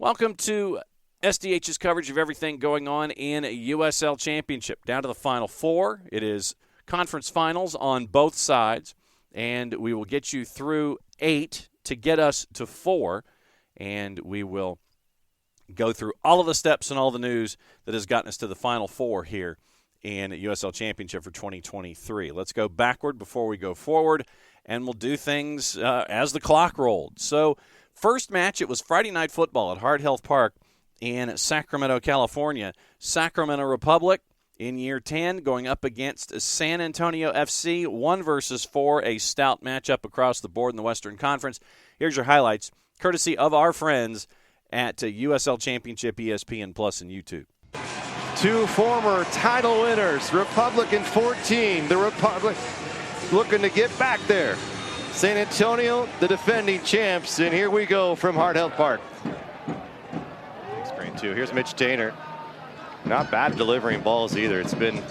Welcome to SDH's coverage of everything going on in USL Championship. Down to the Final Four. It is conference finals on both sides, and we will get you through 8 to get us to 4, and we will go through all of the steps and all the news that has gotten us to the Final Four here in USL Championship for 2023. Let's go backward before we go forward, and we'll do things as the clock rolled. So, first match, it was Friday Night Football at Heart Health Park in Sacramento, California. Sacramento Republic in year 10 going up against San Antonio FC, 1-4, a stout matchup across the board in the Western Conference. Here's your highlights, courtesy of our friends at USL Championship, ESPN Plus, and YouTube. Two former title winners, Republic in 14. The Republic looking to get back there. San Antonio, the defending champs, and here we go from Heart Health Park. Screen 2, here's Mitch Tainer. Not bad delivering balls either. It's been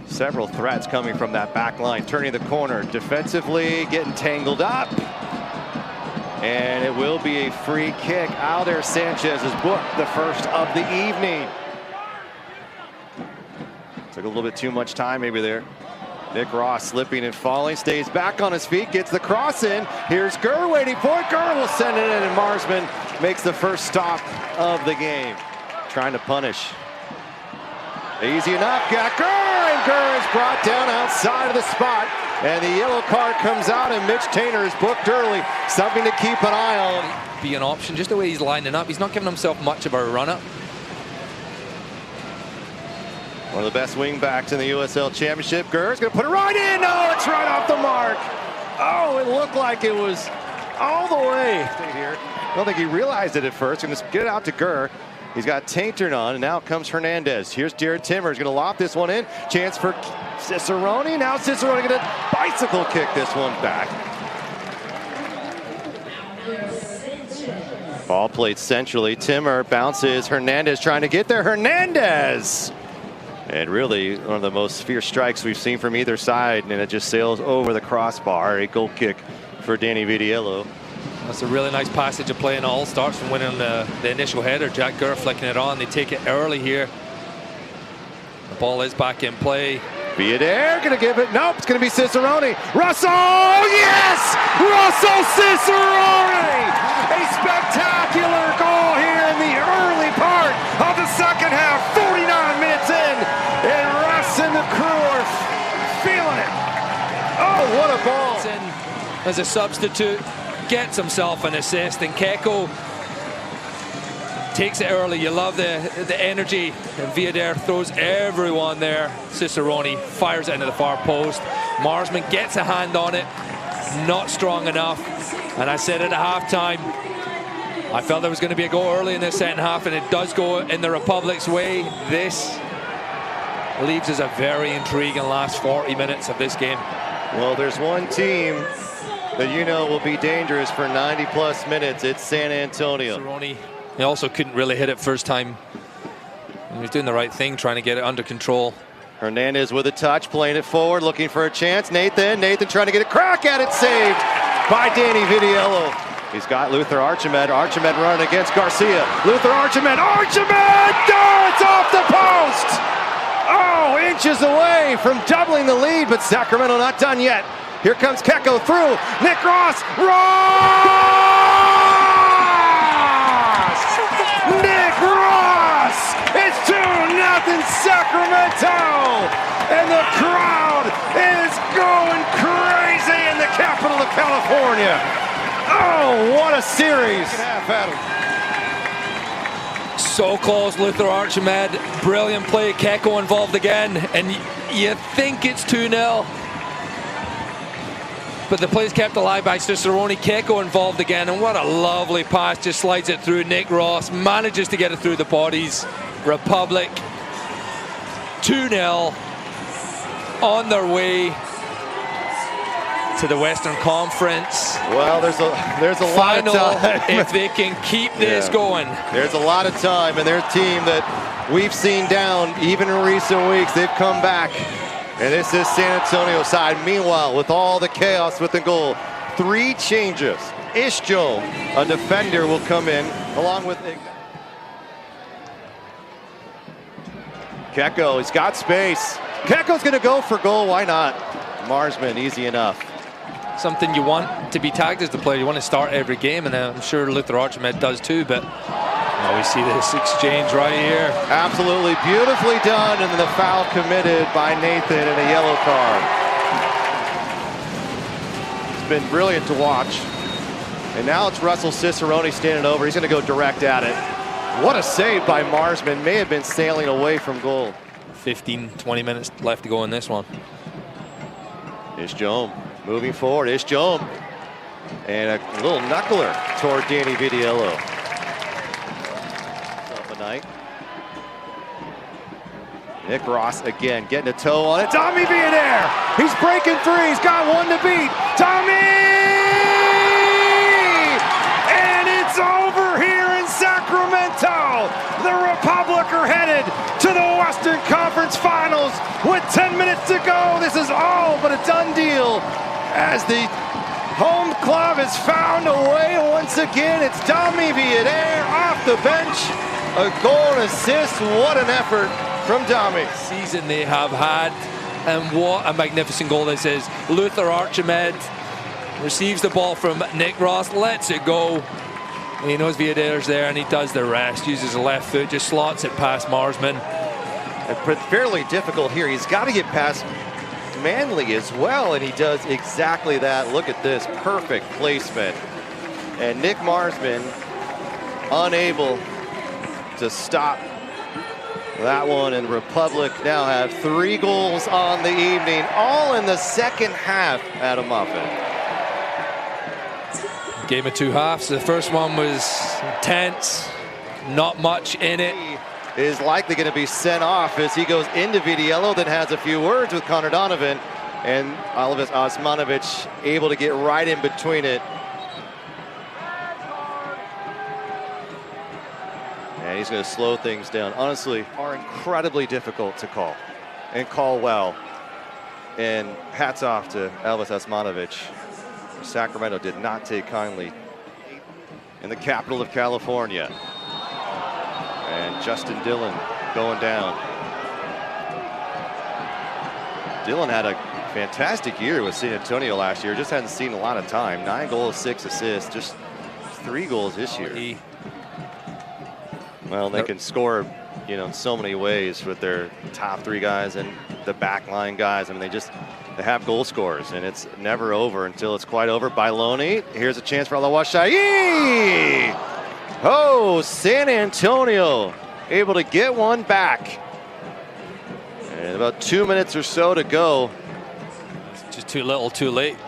several threats coming from that back line. Turning the corner, defensively getting tangled up. And it will be a free kick. Alder Sanchez has booked the first of the evening. Took a little bit too much time maybe there. Nick Ross slipping and falling, stays back on his feet, gets the cross in. Here's Gurr waiting for it. Gurr will send it in, and Marsman makes the first stop of the game. Trying to punish. Easy enough, got Gurr, and Gurr is brought down outside of the spot. And the yellow card comes out, and Mitch Tainer is booked early. Something to keep an eye on. Be an option, just the way he's lining up. He's not giving himself much of a run-up. One of the best wing backs in the USL Championship. Gurr's going to put it right in. Oh, it's right off the mark. Oh, it looked like it was all the way. Stay here. I don't think he realized it at first. Going to get it out to Gurr. He's got Tainter on, and now comes Hernandez. Here's Jared Timmers. Going to lob this one in. Chance for Cicerone. Now Cicerone going to bicycle kick this one back. Ball played centrally. Timmer bounces. Hernandez trying to get there. Hernandez! And really one of the most fierce strikes we've seen from either side, and it just sails over the crossbar. A goal kick for Danny Vidiello. That's a really nice passage of play, and all starts from winning the initial header. Jack Gurr flicking it on. They take it early here. The ball is back in play. Viader going to give it. Nope, it's going to be Cicerone. Russell, yes! Russell Cicerone! A spectacular goal here in the early part of the second half. 49 minutes in, and Russ and the crew are feeling it. Oh, what a ball! As a substitute, gets himself an assist, and Keko takes it early. You love the energy, and Viader throws everyone there. Cicerone fires it into the far post. Marsman gets a hand on it, not strong enough. And I said at halftime, I felt there was going to be a goal early in the second half, and it does go in the Republic's way. This leaves us a very intriguing last 40 minutes of this game. Well, there's one team that you know will be dangerous for 90-plus minutes. It's San Antonio. Cicerone, he also couldn't really hit it first time. He was doing the right thing, trying to get it under control. Hernandez with a touch, playing it forward, looking for a chance. Nathan trying to get a crack at it, saved by Danny Vidiello. He's got Luther Archimed. Archimed running against Garcia. Luther Archimed. Archimed! Oh, it's off the post! Oh, inches away from doubling the lead, but Sacramento not done yet. Here comes Keko through. Nick Ross. Nick Ross! It's 2-0 Sacramento! And the crowd is going crazy in the capital of California. Oh, what a series. So close, Luther Archimed. Brilliant play. Keko involved again. And you think it's 2-0. But the play's kept alive by Cicerone. Keko involved again. And what a lovely pass. Just slides it through. Nick Ross manages to get it through the bodies. Republic 2-0 on their way to the Western Conference. Well, there's a lot of time. If they can keep this going. There's a lot of time, and their team that we've seen down even in recent weeks, they've come back. And this is San Antonio side. Meanwhile, with all the chaos with the goal, 3 changes Ishjo, a defender, will come in along with Keko. He's got space. Keko's going to go for goal. Why not? Marsman, easy enough. Something you want to be tagged as the player. You want to start every game, and I'm sure Luther Archimede does too, but we see this exchange right here. Absolutely beautifully done, and then the foul committed by Nathan and a yellow card. It's been brilliant to watch. And now it's Russell Cicerone standing over. He's going to go direct at it. What a save by Marsman. May have been sailing away from goal. 15, 20 minutes left to go in this one. Ishjo moving forward. Ishjo. And a little knuckler toward Danny Vitiello. Up a night. Nick Ross again getting a toe on it. Tommy Villader. He's breaking free. He's got one to beat. Tommy! And it's over here in Sacramento. The Republic are headed to the Western Conference Finals with 10 minutes to go. This is all but a done deal as the home club has found a way once again. It's Tommy Villader off the bench. A goal and assist. What an effort from Tommy. Season they have had, and what a magnificent goal this is. Luther Archimede receives the ball from Nick Ross, lets it go. And he knows Villader's there, and he does the rest. Uses the left foot, just slots it past Marsman. Fairly difficult here. He's got to get past Manley as well, and he does exactly that. Look at this, perfect placement. And Nick Marsman unable to stop that one, and Republic now have 3 goals on the evening, all in the second half. Adam Moffat. Game of 2 halves. The first one was intense, not much in it. Is likely going to be sent off as he goes into Vitiello, then has a few words with Connor Donovan, and Alvis Osmanovic able to get right in between it. And he's going to slow things down. Honestly, are incredibly difficult to call and call well. And hats off to Alvis Osmanovic. Sacramento did not take kindly in the capital of California. And Justin Dillon going down. Dillon had a fantastic year with San Antonio last year. Just hadn't seen a lot of time. 9 goals, 6 assists, just 3 goals this year. Well, they can score, you know, in so many ways with their top 3 guys and the back line guys. I mean, they have goal scorers, and it's never over until it's quite over. Bailoni, here's a chance for Alawashai. Oh, San Antonio able to get one back. And about 2 minutes or so to go. It's just too little, too late.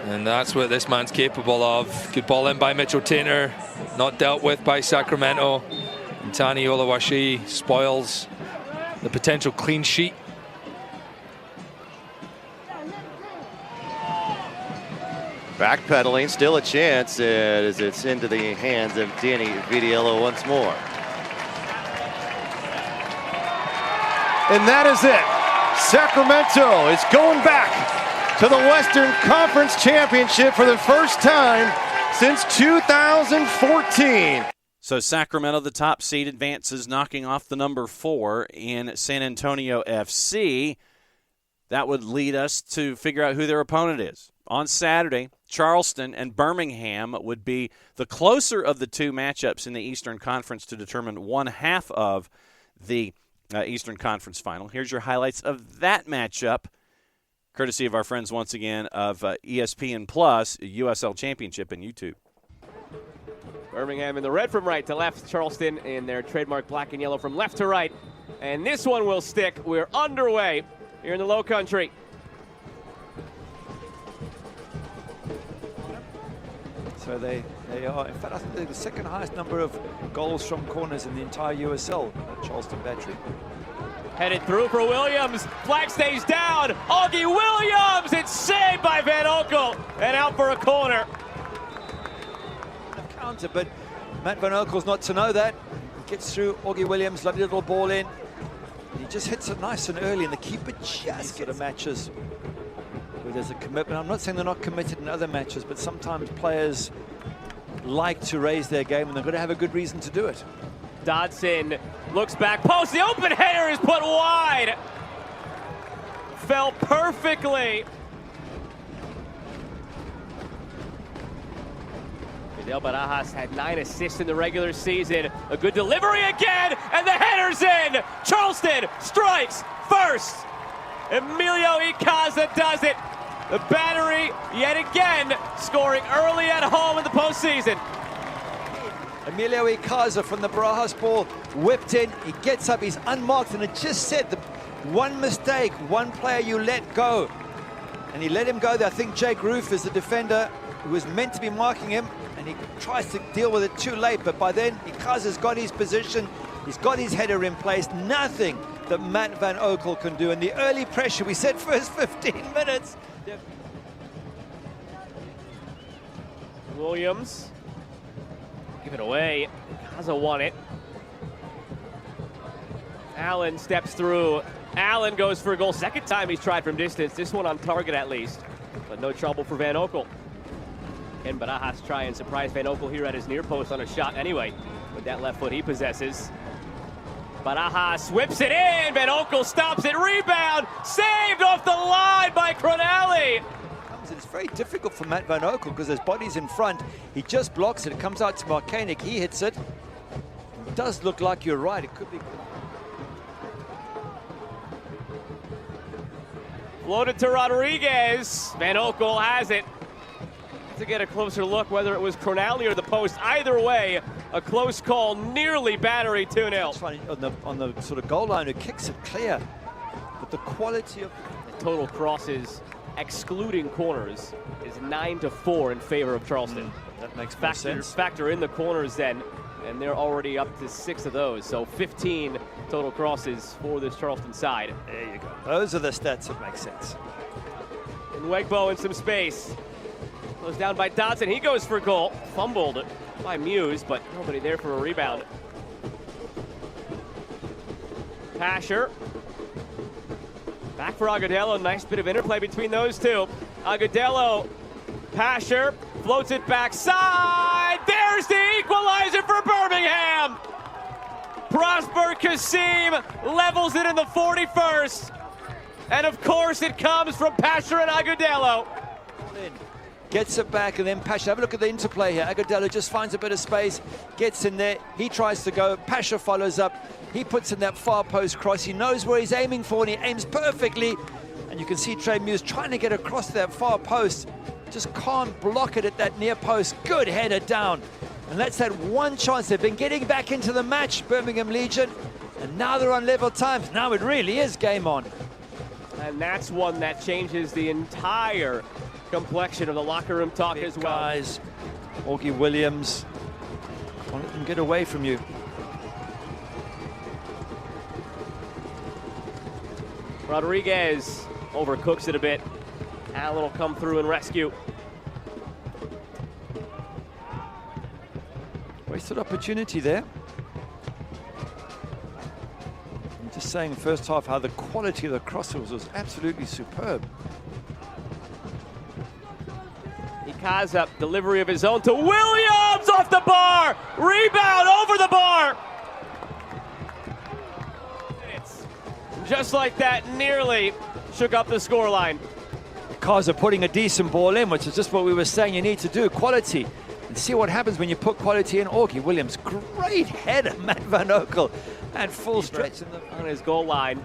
And that's what this man's capable of. Good ball in by Mitchell Tainter, not dealt with by Sacramento. And Tani Oluwaseyi spoils the potential clean sheet. Backpedaling, still a chance as it's into the hands of Danny Vitiello once more. And that is it. Sacramento is going back to the Western Conference Championship for the first time since 2014. So Sacramento, the top seed, advances, knocking off the number 4 in San Antonio FC. That would lead us to figure out who their opponent is. On Saturday, Charleston and Birmingham would be the closer of the 2 matchups in the Eastern Conference to determine one half of the Eastern Conference final. Here's your highlights of that matchup, courtesy of our friends once again of ESPN Plus, USL Championship, and YouTube. Birmingham in the red from right to left, Charleston in their trademark black and yellow from left to right. And this one will stick. We're underway here in the Low Country. So they are, in fact, I think they're the second highest number of goals from corners in the entire USL at Charleston Battery. Headed through for Williams. Flag stays down. Augie Williams. It's saved by Van Oekel and out for a corner. Counter, but Matt Van Oekel's not to know that. He gets through Augie Williams, lovely little ball in. He just hits it nice and early, and the keeper just sort of matches where there's a commitment. I'm not saying they're not committed in other matches, but sometimes players like to raise their game, and they've got to have a good reason to do it. Dodson looks back, post, the open header is put wide. Fell perfectly. Fidel Barajas had 9 assists in the regular season. A good delivery again, and the header's in. Charleston strikes first. Emilio Icaza does it. The Battery, yet again, scoring early at home in the postseason. Emilio Icaza from the Barajas ball, whipped in, he gets up, he's unmarked, and it just said the one mistake, one player you let go. And he let him go there. I think Jake Roof is the defender who was meant to be marking him, and he tries to deal with it too late, but by then Icaza's got his position, he's got his header in place, nothing that Matt Van Oekel can do. And the early pressure, we said first 15 minutes. Williams, give it away, Icaza won it. Allen steps through, Allen goes for a goal, second time he's tried from distance, this one on target at least, but no trouble for Van Oekel. And Barajas try and surprise Van Oekel here at his near post on a shot anyway, with that left foot he possesses. Barajas whips it in, Van Oekel stops it, rebound, saved off the line by Cronelli. It's very difficult for Matt Van Oekel because his body's in front. He just blocks it, it comes out to Markanik, he hits it. It does look like you're right, it could be. Floated to Rodriguez, Van Oekel has it. To get a closer look whether it was Cronelli or the post. Either way, a close call, nearly Battery 2-0. On the sort of goal line, who kicks it clear. But the quality of the total crosses, excluding corners, is 9-4 in favor of Charleston. That makes more sense. Factor in the corners then, and they're already up to 6 of those. So 15 total crosses for this Charleston side. There you go. Those are the stats that make sense. And Wegbo in some space. Goes down by Dodson, he goes for goal. Fumbled by Muse, but nobody there for a rebound. Pasher. Back for Agudelo, nice bit of interplay between those two. Agudelo, Pasher, floats it backside. There's the equalizer for Birmingham. Prosper Kasim levels it in the 41st. And of course it comes from Pasher and Agudelo. Gets it back, and then Pasha. Have a look at the interplay here. Agudelo just finds a bit of space, gets in there. He tries to go. Pasha follows up. He puts in that far post cross. He knows where he's aiming for, and he aims perfectly. And you can see Trey Muse trying to get across to that far post. Just can't block it at that near post. Good header down. And that's that one chance. They've been getting back into the match, Birmingham Legion. And now they're on level times. Now it really is game on. And that's one that changes the entire complexion of the locker room talk as well. Guys, Augie Williams, don't let them get away from you. Rodriguez overcooks it a bit. Allen will come through and rescue. Wasted opportunity there. I'm just saying first half how the quality of the crosses was absolutely superb. Icaza, delivery of his own to Williams off the bar. Rebound over the bar. Just like that, nearly shook up the scoreline. Icaza putting a decent ball in, which is just what we were saying you need to do, quality. And see what happens when you put quality in. Augie Williams, great header, Matt Van Oekel, and full stretch on his goal line.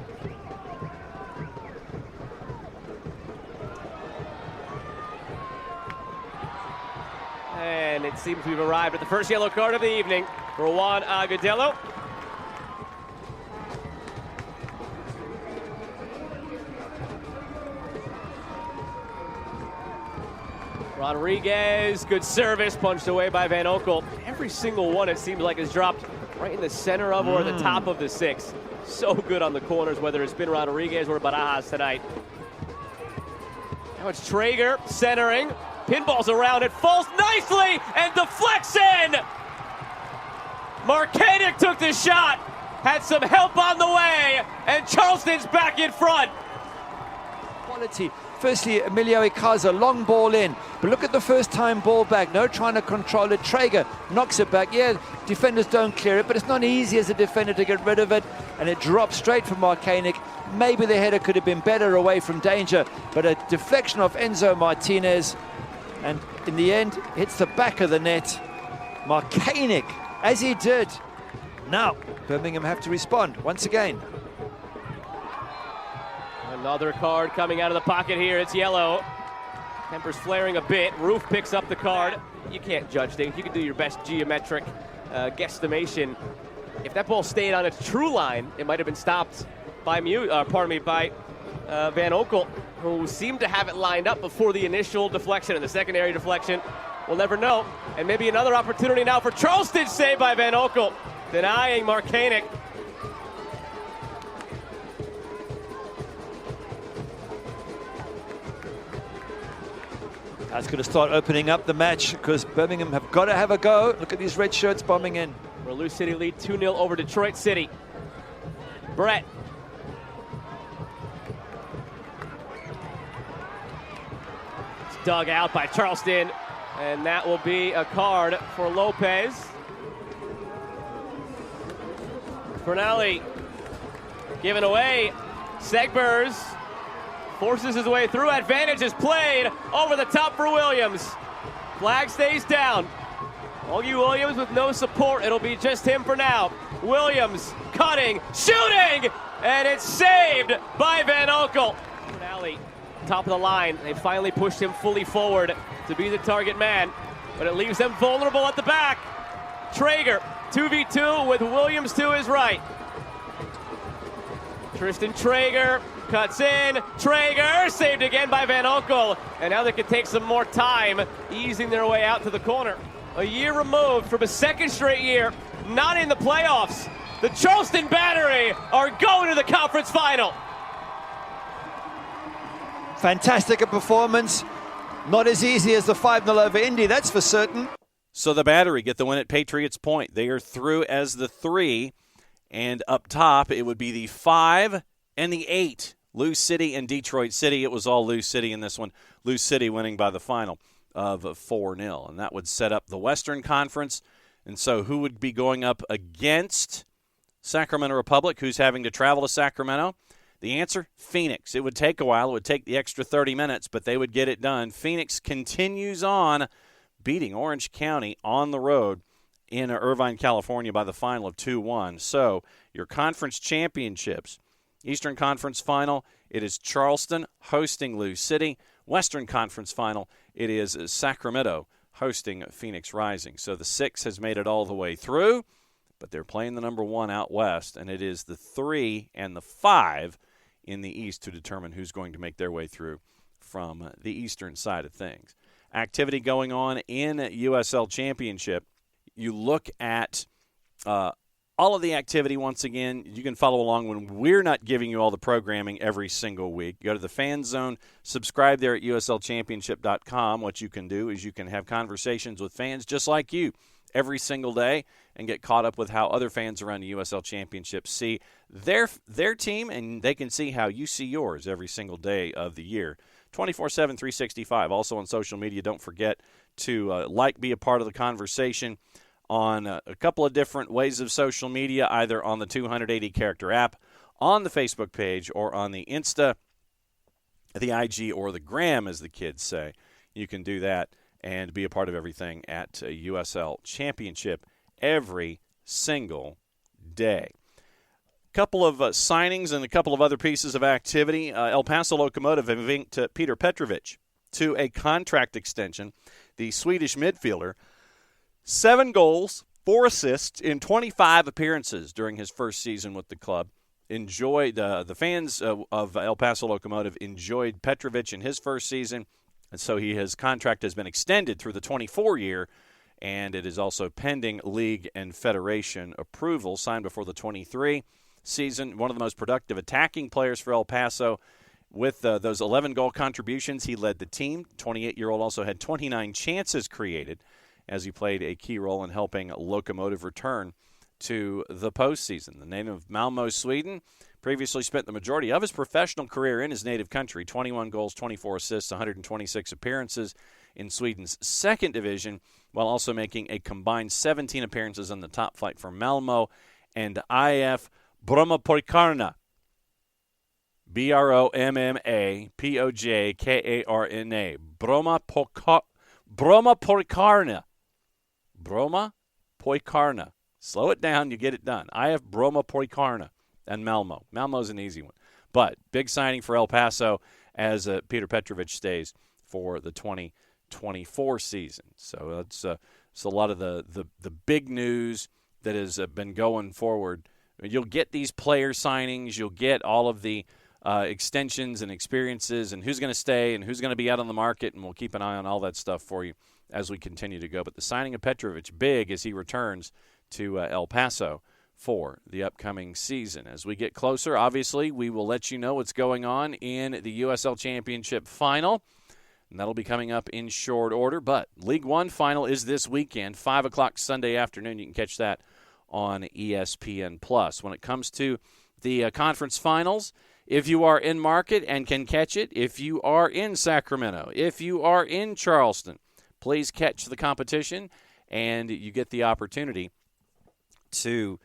And it seems we've arrived at the first yellow card of the evening for Juan Agudelo. Rodriguez, good service, punched away by Van Oekel. Every single one, it seems like, has dropped right in the center of or the top of the 6. So good on the corners, whether it's been Rodriguez or Barajas tonight. Now it's Traeger centering. Pinballs around it, falls nicely, and deflects in! Markanik took the shot, had some help on the way, and Charleston's back in front. Quality. Firstly, Emilio Icaza, long ball in. But look at the first time ball back. No trying to control it. Traeger knocks it back. Yeah, defenders don't clear it, but it's not easy as a defender to get rid of it. And it drops straight from Marcanic. Maybe the header could have been better away from danger, but a deflection of Enzo Martinez. And in the end, hits the back of the net. Marcanic, as he did. Now, Birmingham have to respond once again. Another card coming out of the pocket here. It's yellow. Tempers flaring a bit. Roof picks up the card. You can't judge things. You can do your best geometric guesstimation. If that ball stayed on its true line, it might have been stopped by Van Oekel, who seemed to have it lined up before the initial deflection and the secondary deflection. We'll never know. And maybe another opportunity now for Charleston, saved by Van Oekel, denying Marcanic. That's going to start opening up the match because Birmingham have got to have a go. Look at these red shirts bombing in. Where Lou City lead 2-0 over Detroit City. Brett. It's dug out by Charleston, and that will be a card for Lopez. Fernelli given away. Segbers forces his way through. Advantage is played over the top for Williams. Flag stays down. Augie Williams with no support. It'll be just him for now. Williams cutting, shooting, and it's saved by Van Oekel. Fernelli, top of the line. They finally pushed him fully forward to be the target man, but it leaves them vulnerable at the back. Traeger, 2v2 with Williams to his right. Tristan Traeger cuts in. Traeger saved again by Van Oekel. And now they can take some more time easing their way out to the corner. A year removed from a second straight year, not in the playoffs. The Charleston Battery are going to the conference final. Fantastic a performance. Not as easy as the 5-0 over Indy, that's for certain. So the Battery get the win at Patriots Point. They are through as the 3. And up top, it would be the 5 and the 8. Lou City and Detroit City. It was all Lou City in this one. Lou City winning by the final of 4-0. And that would set up the Western Conference. And so who would be going up against Sacramento Republic, who's having to travel to Sacramento? The answer, Phoenix. It would take a while. It would take the extra 30 minutes, but they would get it done. Phoenix continues on beating Orange County on the road in Irvine, California by the final of 2-1. So your conference championships, Eastern Conference final, it is Charleston hosting Lou City. Western Conference final, it is Sacramento hosting Phoenix Rising. So the 6 has made it all the way through, but they're playing the number 1 out west, and it is the 3 and the 5 in the East to determine who's going to make their way through from the Eastern side of things. Activity going on in USL Championship. You look at all of the activity once again. You can follow along when we're not giving you all the programming every single week. Go to the Fan Zone, subscribe there at uslchampionship.com. What you can do is you can have conversations with fans just like you every single day and get caught up with how other fans around the USL Championship see their team, and they can see how you see yours every single day of the year. 24/7, 365. Also on social media, don't forget to be a part of the conversation on a couple of different ways of social media, either on the 280 character app, on the Facebook page, or on the Insta, the IG, or the Gram, as the kids say. You can do that and be a part of everything at USL Championship every single day. Couple of signings and a couple of other pieces of activity. El Paso Locomotive have linked Peter Petrovic to a contract extension. The Swedish midfielder, 7 goals, 4 assists in 25 appearances during his first season with the club. The fans of El Paso Locomotive enjoyed Petrovic in his first season, and so his contract has been extended through the 24 year, and it is also pending league and federation approval. Signed before the 23 season. One of the most productive attacking players for El Paso. With those 11 goal contributions, he led the team. 28-year-old also had 29 chances created, as he played a key role in helping Locomotive return to the postseason. The native of Malmö, Sweden, previously spent the majority of his professional career in his native country, 21 goals, 24 assists, 126 appearances in Sweden's second division, while also making a combined 17 appearances on the top flight for Malmö and IF Brommapojkarna. Brommapojkarna. Brommapojkarna. Brommapojkarna. Slow it down, you get it done. IF Brommapojkarna and Malmö. Malmö's an easy one. But big signing for El Paso as Peter Petrovic stays for the 2024 season. So that's a lot of the big news that has been going forward. You'll get these player signings. You'll get all of the extensions and experiences and who's going to stay and who's going to be out on the market, and we'll keep an eye on all that stuff for you as we continue to go. But the signing of Petrovic, big as he returns to El Paso for the upcoming season. As we get closer, obviously, we will let you know what's going on in the USL Championship final, and that'll be coming up in short order. But League One final is this weekend, 5 o'clock Sunday afternoon. You can catch that on ESPN+. When it comes to the conference finals, if you are in market and can catch it, if you are in Sacramento, if you are in Charleston, please catch the competition, and you get the opportunity to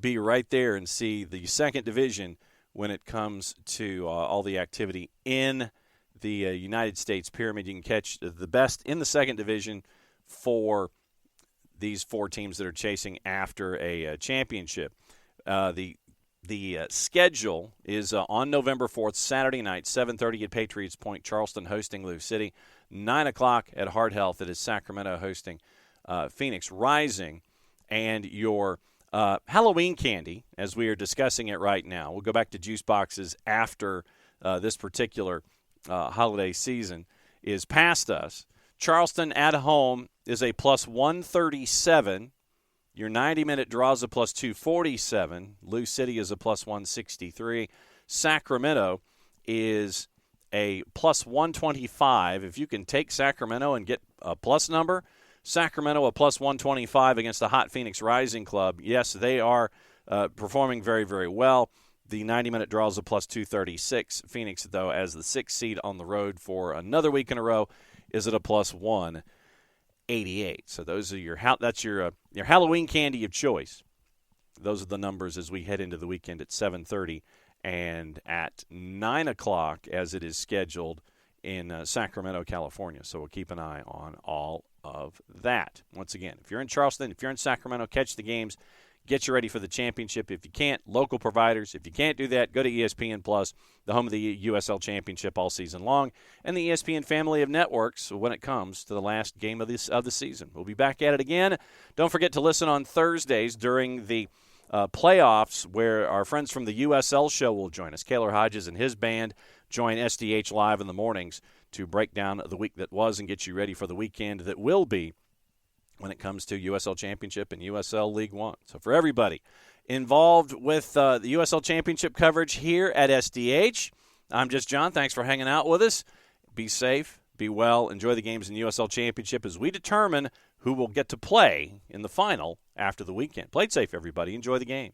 be right there and see the second division when it comes to all the activity in the United States Pyramid. You can catch the best in the second division for these four teams that are chasing after a championship. The schedule is on November 4th, Saturday night, 7:30 at Patriots Point, Charleston hosting Lou City, 9 o'clock at Heart Health. It is Sacramento hosting Phoenix Rising. And your Halloween candy, as we are discussing it right now, we'll go back to juice boxes after this particular holiday season, is past us. Charleston at home is a plus 137. Your 90-minute draw is a plus 247. Lou City is a plus 163. Sacramento is a plus 125. If you can take Sacramento and get a plus number, Sacramento a plus 125 against the hot Phoenix Rising Club. Yes, they are performing very, very well. The 90-minute draw is a plus 236. Phoenix, though, as the 6th seed on the road for another week in a row, is at a plus 188. So those are that's your Halloween candy of choice. Those are the numbers as we head into the weekend at 7:30 and at 9 o'clock as it is scheduled in Sacramento, California. So we'll keep an eye on all of that. Once again, if you're in Charleston, if you're in Sacramento, catch the games. Get you ready for the championship. If you can't, local providers. If you can't do that, go to ESPN+, the home of the USL Championship all season long, and the ESPN family of networks when it comes to the last game of the season. We'll be back at it again. Don't forget to listen on Thursdays during the playoffs where our friends from the USL show will join us. Kaylor Hodges and his band join SDH live in the mornings to break down the week that was and get you ready for the weekend that will be when it comes to USL Championship and USL League One. So for everybody involved with the USL Championship coverage here at SDH, I'm just John. Thanks for hanging out with us. Be safe, be well, enjoy the games in USL Championship as we determine who will get to play in the final after the weekend. Play safe, everybody. Enjoy the games.